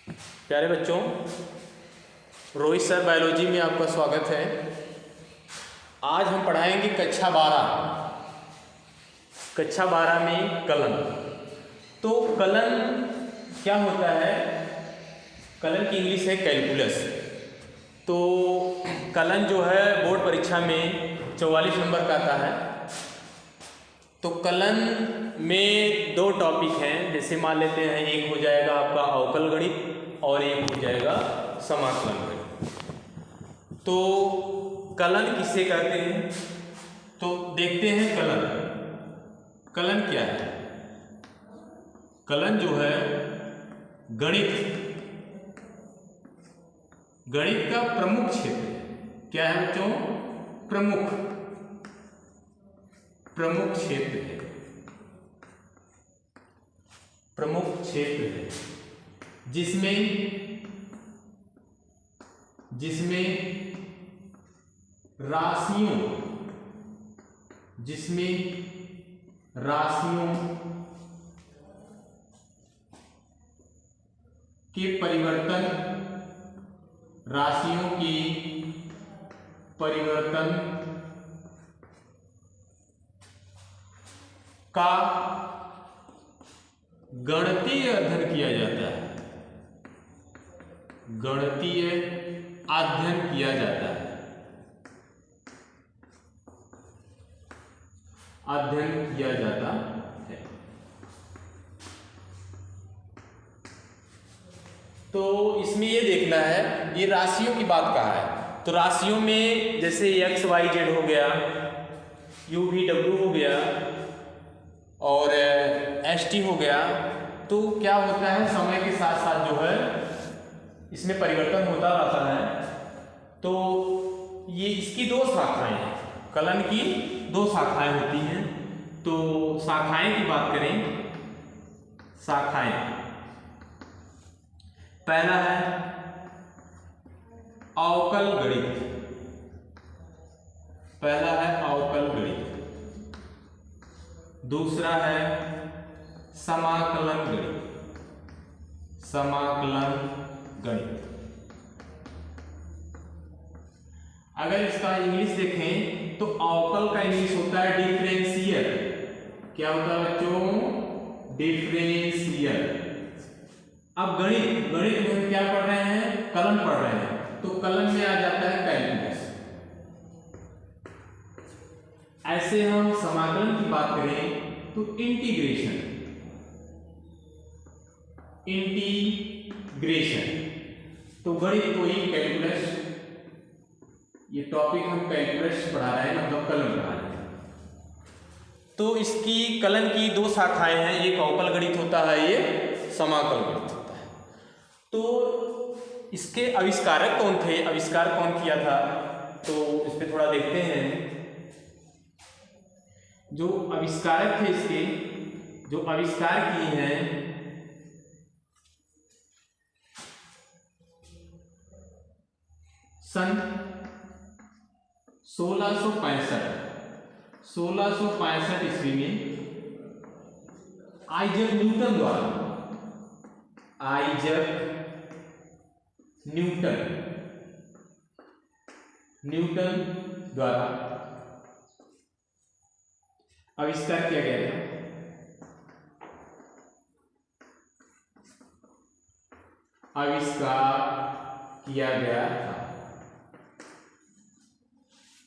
प्यारे बच्चों, Rohit sir biology में आपका स्वागत है। आज हम पढ़ाएंगे कक्षा 12 में कलन। तो कलन क्या होता है? कलन की इंग्लिश है कैलकुलस। तो कलन जो है बोर्ड परीक्षा में 44 नंबर का आता है। तो कलन में दो टॉपिक हैं, जैसे मान लेते हैं एक हो जाएगा आपका अवकल गणित और एक हो जाएगा समाकलन गणित। तो कलन किसे कहते हैं? तो देखते हैं कलन क्या है। कलन जो है गणित का प्रमुख क्षेत्र क्या है बच्चों? प्रमुख क्षेत्र है। प्रमुख क्षेत्र है जिसमें राशियों के परिवर्तन का गणितीय अध्ययन किया जाता है। अध्ययन किया जाता है। तो इसमें ये देखना है, ये राशियों की बात कहा है। तो राशियों में जैसे x y z हो गया, u v w हो गया और एस टी हो गया। तो क्या होता है, समय के साथ साथ जो है इसमें परिवर्तन होता रहता है। तो ये इसकी दो शाखाएं हैं, कलन की दो शाखाएं होती हैं। तो शाखाएं की बात करें, पहला है अवकल गणित, दूसरा है समाकलन गणित। अगर इसका इंग्लिश देखें तो अवकल का इंग्लिश होता है डिफरेंशियल। क्या होता है बच्चों? डिफरेंशियल। अब गणित में हम क्या पढ़ रहे हैं? कलन पढ़ रहे हैं। तो कलन में आ जाता है कैलकुलस। ऐसे हम समाकलन की बात करें तो इंटीग्रेशन। तो गणित को ही कैलकुलस, ये टॉपिक हम कैलकुलस पढ़ा रहे हैं, मतलब कलन पढ़ा रहे हैं। तो इसकी कलन की दो शाखाएं हैं, एक अवकल गणित होता है, ये समाकल गणित होता है। तो इसके आविष्कारक कौन थे? आविष्कार कौन किया था? तो इस पे थोड़ा देखते हैं। जो आविष्कारक थे इसके, जो आविष्कार किए हैं, सन 1665 ईस्वी में आइजैक न्यूटन द्वारा आविष्कार किया गया था।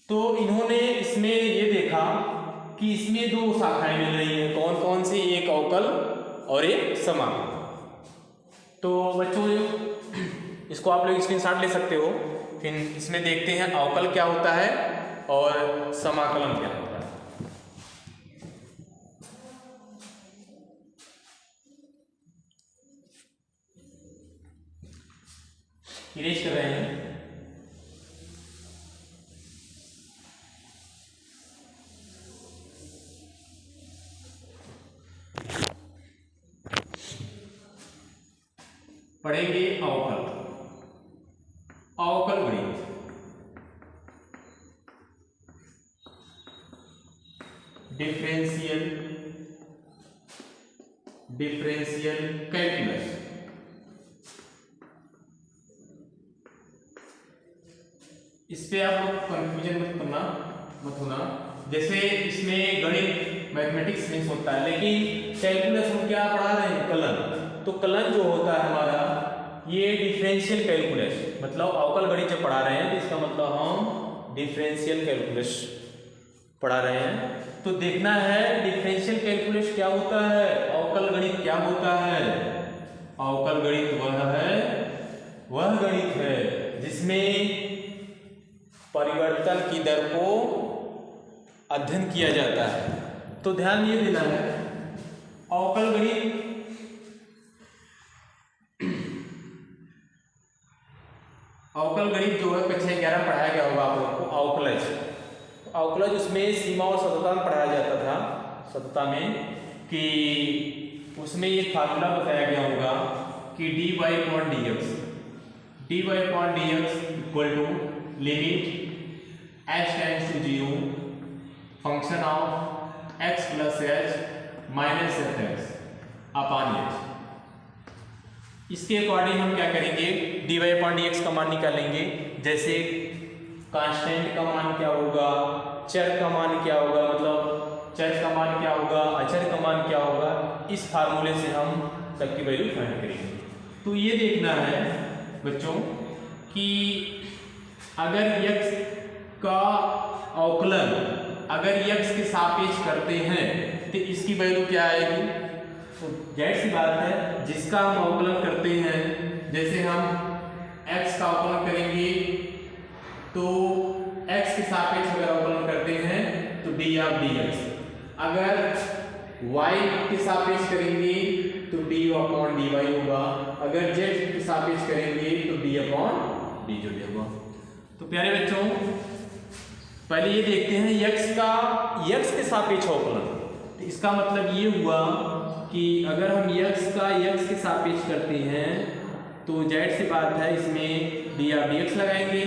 तो इन्होंने इसमें ये देखा कि इसमें दो शाखाएं मिल रही हैं। कौन कौन सी? एक अवकल और एक समाकल। तो बच्चों इसको आप लोग स्क्रीनशॉट ले सकते हो। फिर इसमें देखते हैं अवकल क्या होता है और समाकलन क्या होता है। इरेज कर रहे हैं। पढ़ेंगे अवकल गणित। Differential calculus. इस पे आप लोग कंफ्यूजन मत होना। जैसे इसमें गणित मैथमेटिक्स में होता है, लेकिन कैलकुलस हम क्या पढ़ा रहे हैं, कलन। तो कलन जो होता है हमारा, ये डिफरेंशियल कैलकुलस, मतलब अवकल गणित जब पढ़ा रहे हैं तो इसका मतलब हम डिफरेंशियल कैलकुलस पढ़ा रहे हैं। तो देखना है डिफरेंशियल कैलकुलस क्या होता है, अवकल गणित क्या होता है। अवकल गणित वह गणित है जिसमें परिवर्तन की दर को अध्ययन किया जाता है। तो ध्यान ये देना है, अवकल गणित जो है कक्षा 11 पढ़ाया गया होगा आप लोग को, अवकलज उसमें सीमा और सततता में पढ़ाया जाता था, सततता में, कि उसमें ये फार्मूला बताया गया होगा कि dy/dx equal to limit h tends to 0 function of x plus h minus fx upon h। इसके अकॉर्डिंग हम क्या करेंगे, dy/dx का मान निकालेंगे। जैसे कांस्टेंट का मान क्या होगा, चर का मान क्या होगा, मतलब चर का मान क्या होगा, अचर का मान क्या होगा, इस फार्मूले से हम सबकी वैल्यू फाइंड करेंगे। तो ये देखना है बच्चों कि अगर x का अवकलन अगर x के सापेक्ष करते हैं तो इसकी वैल्यू क्या आएगी। तो जाहिर सी बात है, जिसका हम अवकलन करते हैं, जैसे हम x का अवकलन करेंगे तो x के सापेक्ष अगर अवकलन करते हैं तो d/dx, अगर y के सापेक्ष करेंगे तो d/dy होगा, अगर z के सापेक्ष करेंगे तो d/dz होगा। तो प्यारे बच्चों, पहले ये देखते हैं x के सापेक्ष अवकलन। तो इसका मतलब ये हुआ कि अगर हम x के सापेक्ष करते हैं तो जाहिर सी बात है इसमें d/dx लगाएंगे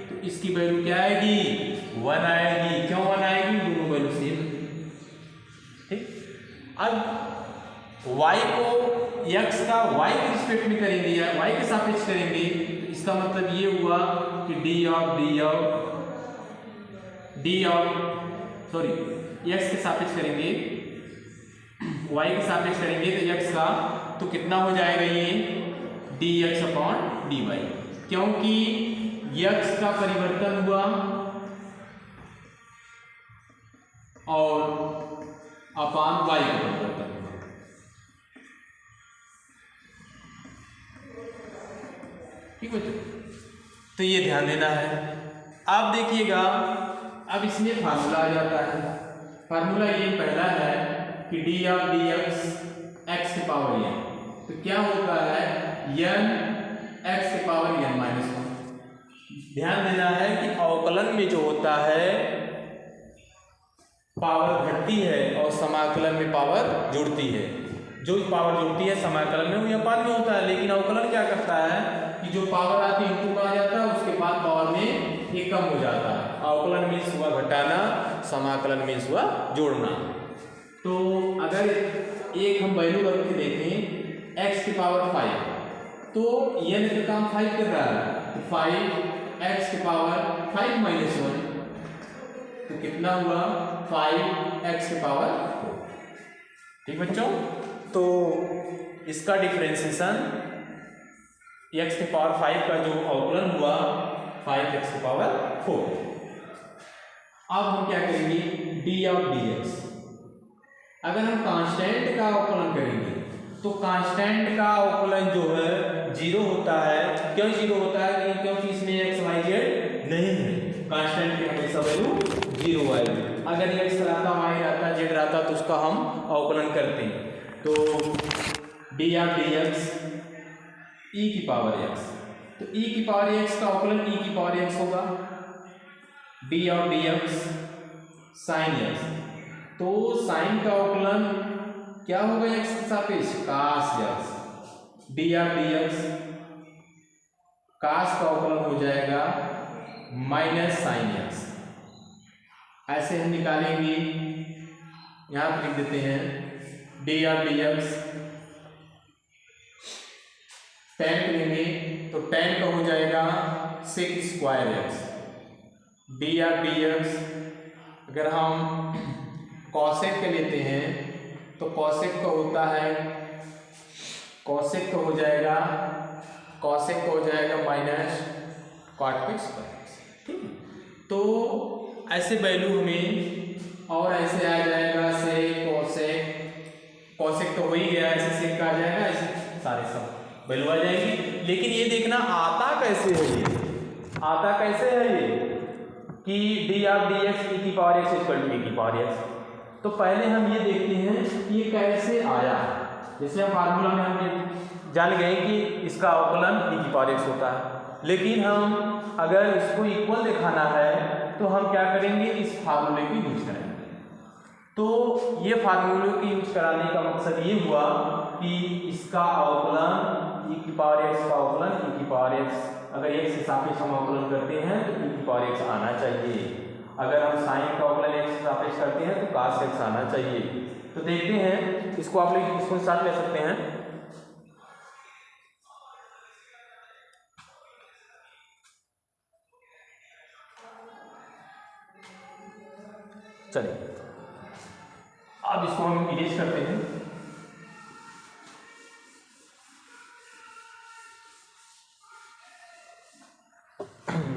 तो इसकी वैल्यू क्या आएगी, 1 आएगी। क्यों 1 आएगी, दोनों वैल्यू सेम। ठीक, अब y को x का y के रिस्पेक्ट में करेंगे या y के सापेक्ष करेंगे, तो इसका मतलब ये हुआ कि x के सापेक्ष करेंगे, y के सापेक्ष करेंगे तो x का, तो कितना हो जाएगा ये dx/dy, क्योंकि x का परिवर्तन हुआ और अपान y का परिवर्तन हुआ। ठीक है, तो ये ध्यान देना है। आप देखिएगा, अब इसमें फार्मूला आ जाता है। फार्मूला ये पहला है कि d/dx x के पावर n, तो क्या होता है n x के पावर n-1। ध्यान देना है कि अवकलन में जो होता है पावर घटती है और समाकलन में पावर जुड़ती है। जो पावर जुड़ती है समाकलन में वो अपान में होता है, लेकिन अवकलन क्या करता है कि जो पावर आती है इनटू में आ जाता है, उसके बाद पावर में ये कम हो जाता है। अवकलन मीन्स हुआ घटाना, समाकलन मीन्स हुआ जोड़ना। तो अगर एक हम वैल्यू करके देखें x की पावर 5, तो n का काम 5 कर रहा है, तो 5x की पावर 5 - 1, तो कितना हुआ 5x की पावर 4। ठीक बच्चों, तो इसका डिफरेंशिएशन x की पावर 5 का जो अवकलन हुआ 5x की पावर 4। अब हम क्या करेंगे, d/dx अगर हम कांस्टेंट का अवकलन करेंगे तो कांस्टेंट का अवकलन जो है 0 होता है। क्यों 0 होता है, क्योंकि इसमें x y z नहीं है। कांस्टेंट की हमेशा वैल्यू 0 आएगी। अगर x रहता, y रहता, z रहता तो उसका हम अवकलन करते हैं। तो d/dx e की पावर x, तो e की पावर x का अवकलन e की पावर x होगा। d/dx sin x, तो साइन का अवकलन क्या होगा x के सापेक्ष, cos x। d/dx cos का अवकलन हो जाएगा -sin x। ऐसे हम निकालेंगे, यहां पर लिख देते हैं d/dx tan लेंगे तो tan का हो जाएगा sec² x, D R D x अगर हम कॉसेक के लेते हैं तो कॉसेक का होता है, कॉसेक का हो जाएगा माइनस कॉट एक्स। ठीक है, तो ऐसे वैल्यू हमें और ऐसे आ जाएगा से कॉसेक तो हो ही गया, ऐसे सेक का आ जाएगा, ऐसे सारे सब वैल्यू आ जाएगी। लेकिन ये देखना आता कैसे है, ये आता कैसे है ये कि D R D X E की power x equal to e की पावर एक्स। तो पहले हम ये देखते हैं कि ये कैसे आया। जैसे हम फार्मूला में हम जान गए कि इसका अवकलन ई की पावर एक्स होता है, लेकिन हम अगर इसको इक्वल दिखाना है तो हम क्या करेंगे, इस फार्मूले की यूज करेंगे। तो ये फार्मूले की यूज कराने का मकसद ये हुआ कि इसका अवकलन ई की पावर एक्स का अवकलन ई की पावर एक्स, अगर एक्स के सापेक्ष हम अवकलन करते हैं तो ई की पावर एक्स आना चाहिए, अगर हम साइन का अवकलन एक्स के सापेक्ष करते हैं तो cos एक्स आना चाहिए। तो देखते हैं इसको, आप लोग इसको साथ ले सकते हैं। चलिए अब इसको हम इरेज करते हैं।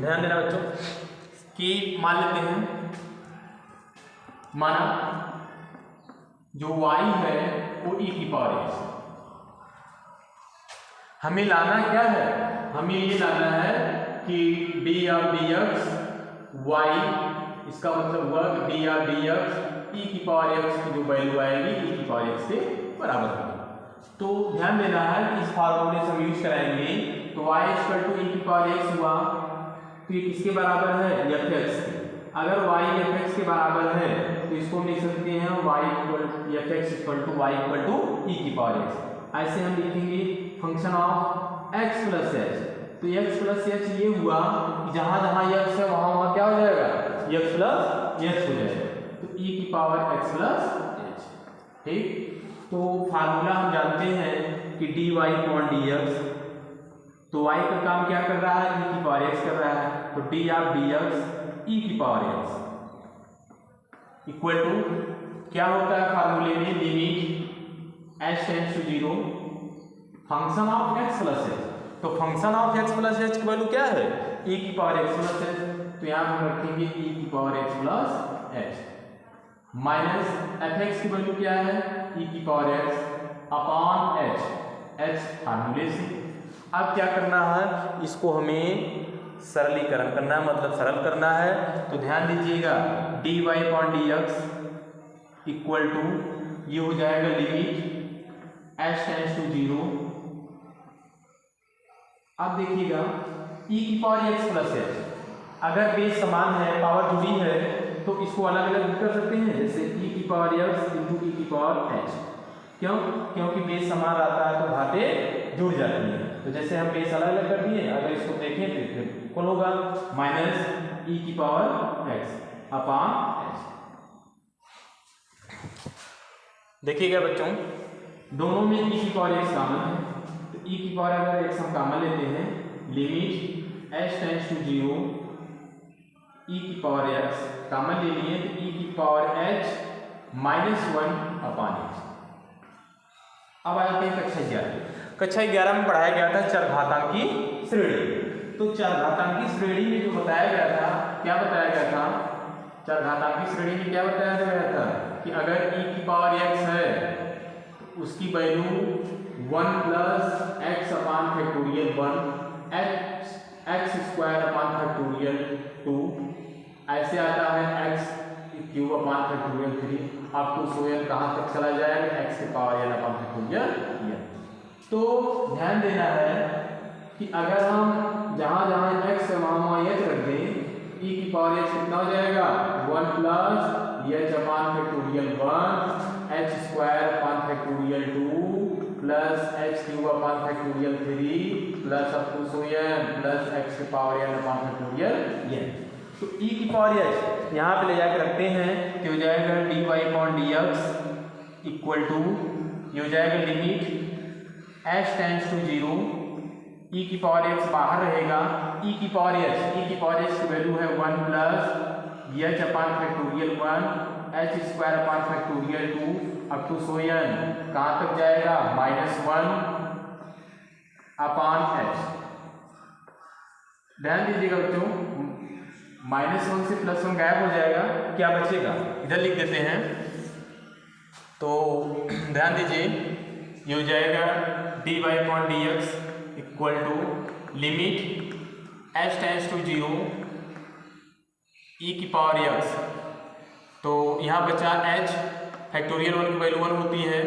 ध्यान देना बच्चों कि मान लेते हैं, माना जो y है वो e की पावर एक्स, हमें लाना क्या है, हमें ये लाना है कि D R D X Y, इसका मतलब हुआ D R D X E की पावर एक्स की जो वैल्यू आएगी ई की पावर एक्स के बराबर होगी। तो ध्यान देना है कि इस फार्मूले से हम यूज कराएंगे तो y इक्वल टू ई की पावर एक्स हुआ, तो ये किसके बराबर है, एफ एक्स के। अगर y एफ एक्स के बराबर है तो इसको हम लिख सकते हैं y equal f x equal to y equal to e की पावर एक्स। ऐसे हम लिखेंगे function of x plus h. तो x प्लस एच ये हुआ कि जहां जहां x है वहां क्या हो जाएगा, x प्लस एच हो जाएगा, तो e की पावर x प्लस एच। ठीक, तो फार्मूला हम जानते हैं कि dy अपॉन dx, तो y का काम क्या कर रहा है, e की पावर x कर रहा है, तो D R D X E की पावर एक्स इक्वल टू क्या होता है फार्मूले में, limit h tends to 0 function of x plus h. तो function of x plus h की वैल्यू क्या है, e की पावर x प्लस एच, तो यहाँ हम रखेंगे e की power x plus H minus F x की वैल्यू क्या है, e की power x upon h, h फार्मूले से। अब क्या करना है, इसको हमें सरलीकरण करना है, मतलब सरल करना है। तो ध्यान दीजिएगा D Y upon D X equal to ये हो जाएगा लिमिट h टेंड्स टू 0। अब देखिएगा e की पावर x प्लस एच, अगर बेस समान है, पावर जुड़ी है, तो इसको अलग अलग कर सकते हैं, जैसे e की पावर x इंटू e की पावर h। क्यों, क्योंकि बेस समान रहता है तो घाते जुड़ जाती है। तो जैसे हम बेस अलग अलग कर दिए, अगर इसको देखें तो कौन होगा, माइनस e की पावर x अपॉन h। देखिएगा बच्चों दोनों में e की पावर x कॉमन है, तो e की पावर अगर x हम कॉमन लेते हैं, limit h tends to 0 e की पावर x कॉमन ले लिए तो e की power h minus 1 upon h। अब आते हैं कक्षा 11 में पढ़ाया गया था चरघातांकी श्रेणी। तो चरघातांकी श्रेणी में जो बताया गया था, क्या बताया गया था, चरघातांकी श्रेणी में क्या बताया गया था कि अगर e की पावर x है तो उसकी value 1 plus x upon factorial 1 x square upon factorial 2, ऐसे आता है एक्स क्यूब अपॉन फैक्टोरियल 3, आपको सोयल कहाँ तक चला जाएगा, एक्स की power n upon factorial n। तो ध्यान देना है कि अगर हम जहाँ जहाँ x है वहाँ h रख दें, e की पावर x कितना हो जाएगा, 1 plus h upon factorial 1 h square upon factorial 2 plus h cube upon factorial 3 plus up to so on plus x की power n upon factorial n। तो e की पावर h यहाँ पे ले जाकर रखते हैं तो हो जाएगा dy upon dx equal to ये हो जाएगा लिमिट h टेंड्स टू 0 ई की पावर एक्स बाहर रहेगा, ई की पावर एच की वैल्यू है 1 plus H upon factorial 1 H square upon factorial 2 up to so N कहाँ तक जाएगा -1 अपान एच। ध्यान दीजिएगा बच्चों, -1 से +1 गायब हो जाएगा, क्या बचेगा इधर लिख देते हैं। तो ध्यान दीजिए ये हो जाएगा dy upon dx equal to limit h tends to 0 e की पावर x। तो यहाँ बचा h फैक्टोरियल 1 की वैल्यू 1 होती है,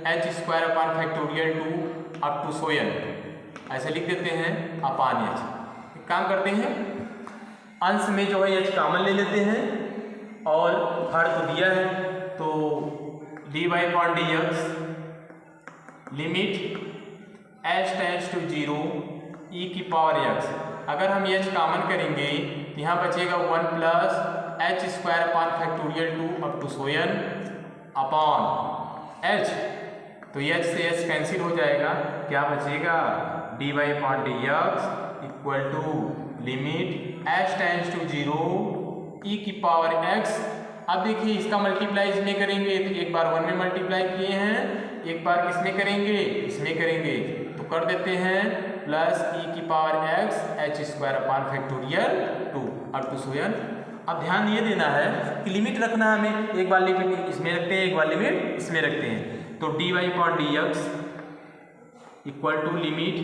h square upon factorial 2 up to so n ऐसे लिख देते हैं अपान h। एक काम करते हैं, अंश में जो है h कॉमन ले लेते हैं और हर तो दिया है, तो dy upon dx limit h tends to 0 e की पावर x। अगर हम h कॉमन करेंगे तो यहाँ बचेगा 1 plus h square upon factorial 2 up to so n upon h। तो h से h कैंसिल हो जाएगा, क्या बचेगा dy upon dx equal to limit h tends to 0 e की पावर x। अब देखिए इसका मल्टीप्लाई इसमें करेंगे तो एक बार 1 में मल्टीप्लाई किए हैं, एक बार किसमें करेंगे इसमें करेंगे, तो कर देते हैं प्लस e की power x h square upon factorial 2 up to so n। अब ध्यान ये देना है कि लिमिट रखना है हमें, एक बार लिमिट इसमें रखते हैं एक बार लिमिट इसमें रखते हैं। तो dy upon dx equal to limit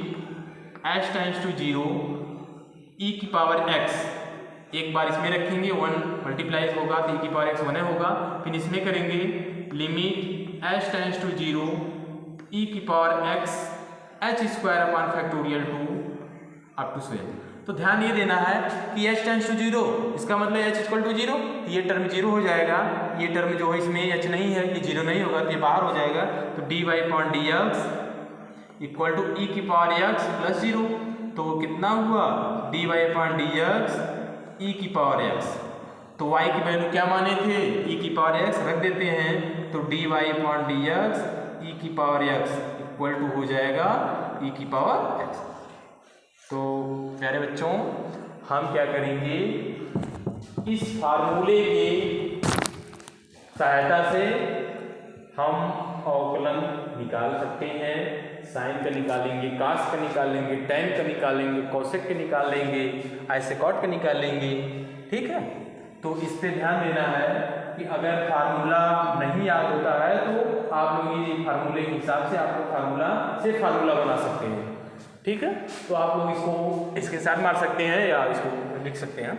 h times to 0 e की पावर x, एक बार इसमें रखेंगे 1 मल्टीप्लाइज होगा तो e की पावर x 1 होगा, फिर इसमें करेंगे limit h tends to 0 e की power x h square upon factorial 2 up to so n। तो ध्यान ये देना है कि h टेंड्स टू 0 इसका मतलब h इक्वल टू 0, ये टर्म 0 हो जाएगा, ये टर्म जो है इसमें h नहीं है ये 0 नहीं होगा तो ये बाहर हो जाएगा। तो dy upon dx equal to e की पावर x प्लस 0, तो कितना हुआ dy अपॉन dx e की पावर x। तो y की वैल्यू क्या माने थे e की पावर x रख देते हैं, तो dy अपॉन dx e की पावर x इक्वल टू हो जाएगा e की पावर x। तो प्यारे बच्चों हम क्या करेंगे, इस फार्मूले की सहायता से हम अवकलन निकाल सकते हैं, साइन का निकालेंगे, कास का निकालेंगे, टैन का निकालेंगे, कोसेक का निकाल लेंगे, आइसेकॉट का निकाल लेंगे, ठीक है। तो इस पे ध्यान देना है कि अगर फार्मूला नहीं याद होता है तो आप लोग ये फार्मूले के हिसाब से आप लोग फार्मूला बना सकते हैं, ठीक है। तो आप लोग इसको इसके साथ मार सकते हैं या इसको लिख सकते हैं।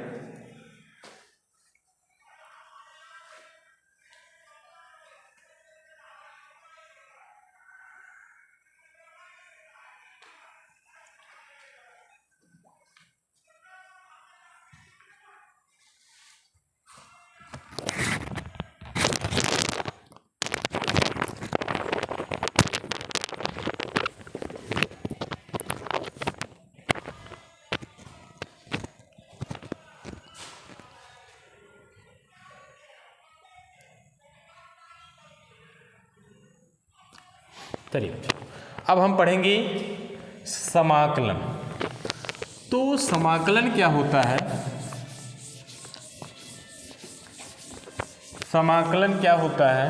चलिए अब हम पढ़ेंगे समाकलन। तो समाकलन क्या होता है, समाकलन क्या होता है,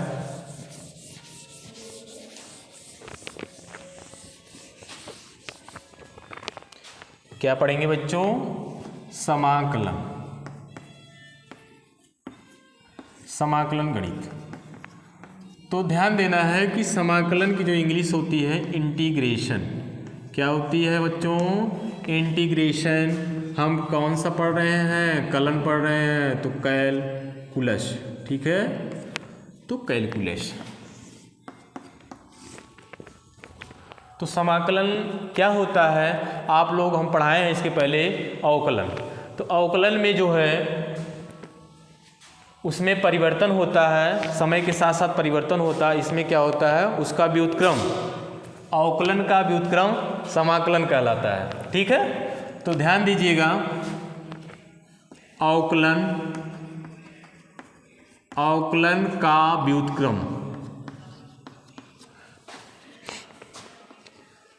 क्या पढ़ेंगे बच्चों, समाकलन, समाकलन गणित। तो ध्यान देना है कि समाकलन की जो इंग्लिश होती है इंटीग्रेशन, क्या होती है बच्चों, इंटीग्रेशन। हम कौन सा पढ़ रहे हैं, कलन पढ़ रहे हैं, तो कैलकुलस, ठीक है। तो कैलकुलस, तो समाकलन क्या होता है, आप लोग हम पढ़ाए हैं इसके पहले अवकलन। तो अवकलन में जो है उसमें परिवर्तन होता है, समय के साथ साथ परिवर्तन होता है। इसमें क्या होता है, उसका व्युत्क्रम, अवकलन का व्युत्क्रम समाकलन कहलाता है, ठीक है। तो ध्यान दीजिएगा, अवकलन, अवकलन का व्युत्क्रम,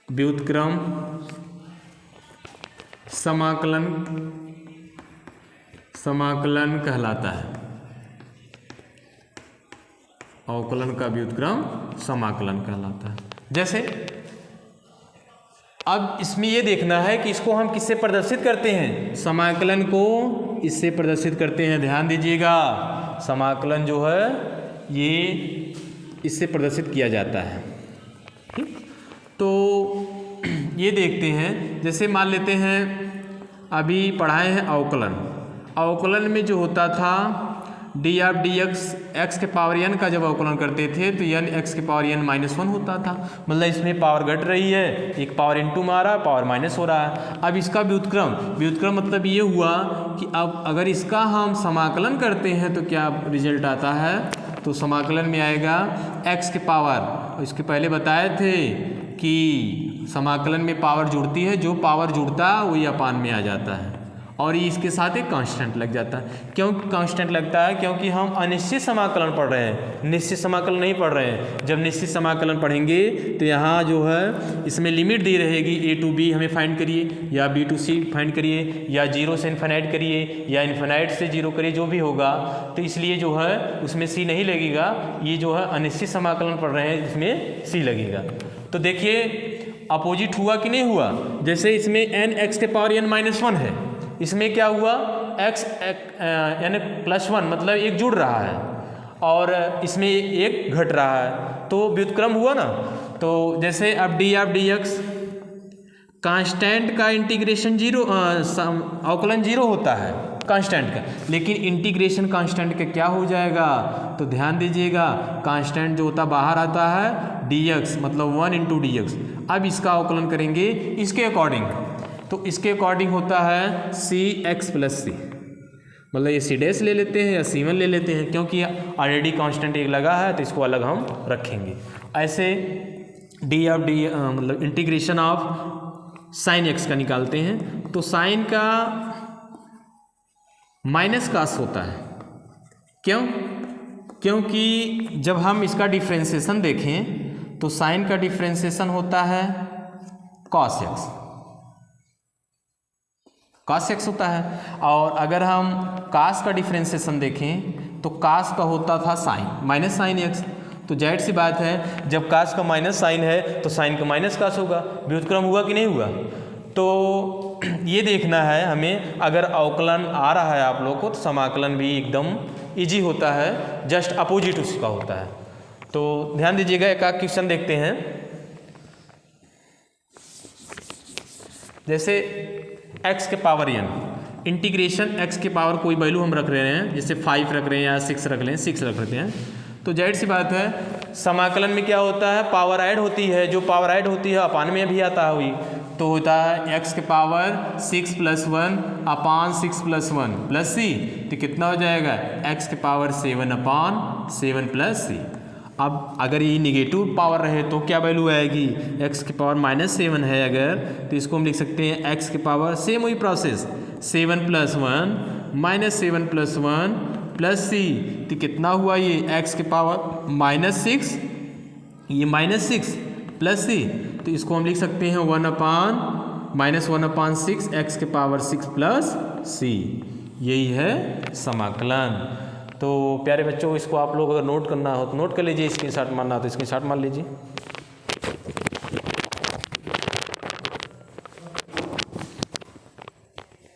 व्युत्क्रम समाकलन कहलाता है। अवकलन का व्युत्क्रम समाकलन कहलाता है। जैसे अब इसमें ये देखना है कि इसको हम किससे प्रदर्शित करते हैं, समाकलन को इससे प्रदर्शित करते हैं। ध्यान दीजिएगा, समाकलन जो है ये इससे प्रदर्शित किया जाता है। तो ये देखते हैं, जैसे मान लेते हैं अभी पढ़ाए हैं अवकलन। अवकलन में जो होता था डी ऑफ डी एक्स के पावर एन का जब अवकलन करते थे तो एन एक्स के पावर एन -1 होता था। मतलब इसमें पावर घट रही है, एक पावर इनटू में आ रहा है, पावर माइनस हो रहा है। अब इसका व्युत्क्रम मतलब ये हुआ कि अब अगर इसका हम समाकलन करते हैं तो क्या रिजल्ट आता है, तो समाकलन में आएगा एक्स के पावर, इसके पहले बताए थे कि समाकलन में पावर जुड़ती है, जो पावर जुड़ता है वही अपान में आ जाता है और ये इसके साथ एक कांस्टेंट लग जाता है। क्यों कांस्टेंट लगता है, क्योंकि हम अनिश्चित समाकलन पढ़ रहे हैं, निश्चित समाकलन नहीं पढ़ रहे हैं। जब निश्चित समाकलन पढ़ेंगे तो यहाँ जो है इसमें लिमिट दी रहेगी, a to b हमें फाइंड करिए या b to c फाइंड करिए या 0 से इन्फिनाइट करिए या इन्फिनाइट से 0 करिए, जो भी होगा। तो इसलिए जो है उसमें c नहीं लगेगा, ये जो है अनिश्चित समाकलन पढ़ रहे हैं इसमें c लगेगा। तो देखिए अपोजिट हुआ कि नहीं हुआ। जैसे इसमें n x के पावर n -1 है, इसमें क्या हुआ x यानी +1 मतलब एक जुड़ रहा है और इसमें एक घट रहा है, तो व्युत्क्रम हुआ ना। तो जैसे अब D of D x constant का इंटीग्रेशन 0 अवकलन 0 होता है कांस्टेंट का, लेकिन इंटीग्रेशन कांस्टेंट का क्या हो जाएगा, तो ध्यान दीजिएगा कांस्टेंट जो होता बाहर आता है dx मतलब 1 × dx। अब इसका अवकलन करेंगे इसके अकॉर्डिंग, तो इसके अकॉर्डिंग होता है सी एक्स प्लस सी, मतलब ये सी डैश ले लेते हैं या C1 ले लेते हैं, क्योंकि ऑलरेडी कांस्टेंट एक लगा है तो इसको अलग हम रखेंगे। ऐसे डी ऑफ डी मतलब इंटीग्रेशन ऑफ साइन एक्स का निकालते हैं, तो साइन का माइनस कास होता है। क्यों, क्योंकि जब हम इसका डिफ्रेंसिएशन देखें तो साइन का डिफ्रेंसिएशन होता है कॉस एक्स होता है, और अगर हम कास का डिफ्रेंसिएशन देखें तो कास का होता था साइन माइनस साइन एक्स। तो जाहिर सी बात है जब कास का माइनस साइन है तो साइन का माइनस कास होगा। व्युत्क्रम हुआ कि नहीं हुआ। तो ये देखना है हमें, अगर अवकलन आ रहा है आप लोग को तो समाकलन भी एकदम इजी होता है, जस्ट अपोजिट उसका होता है। तो ध्यान दीजिएगा, एक क्वेश्चन देखते हैं। जैसे x के पावर n इंटीग्रेशन x के पावर कोई वैल्यू हम रख रहे हैं, जैसे 5 रख रहे हैं या 6 रख लें, 6 रख लेते हैं, तो जाहिर सी बात है समाकलन में क्या होता है, पावर ऐड होती है, जो पावर ऐड होती है अपान में भी आता है हुई, तो होता है x के पावर 6 + 1 अपान 6 + 1 प्लस c, तो कितना हो जाएगा x के पावर 7 अपान 7 प्लस c। अब अगर ये निगेटिव पावर रहे तो क्या वैल्यू आएगी, x के पावर -7 है अगर, तो इसको हम लिख सकते हैं x के पावर, सेम वही प्रोसेस, 7 + 1 -7 + 1 प्लस c, तो कितना हुआ ये x के पावर -6, ये -6 प्लस c, तो इसको हम लिख सकते हैं 1 अपान 6 x के पावर 6 प्लस c। यही है समाकलन। तो प्यारे बच्चों, इसको आप लोग अगर नोट करना हो तो नोट कर लीजिए, स्क्रीनशॉट मारना हो तो स्क्रीनशॉट मार लीजिए।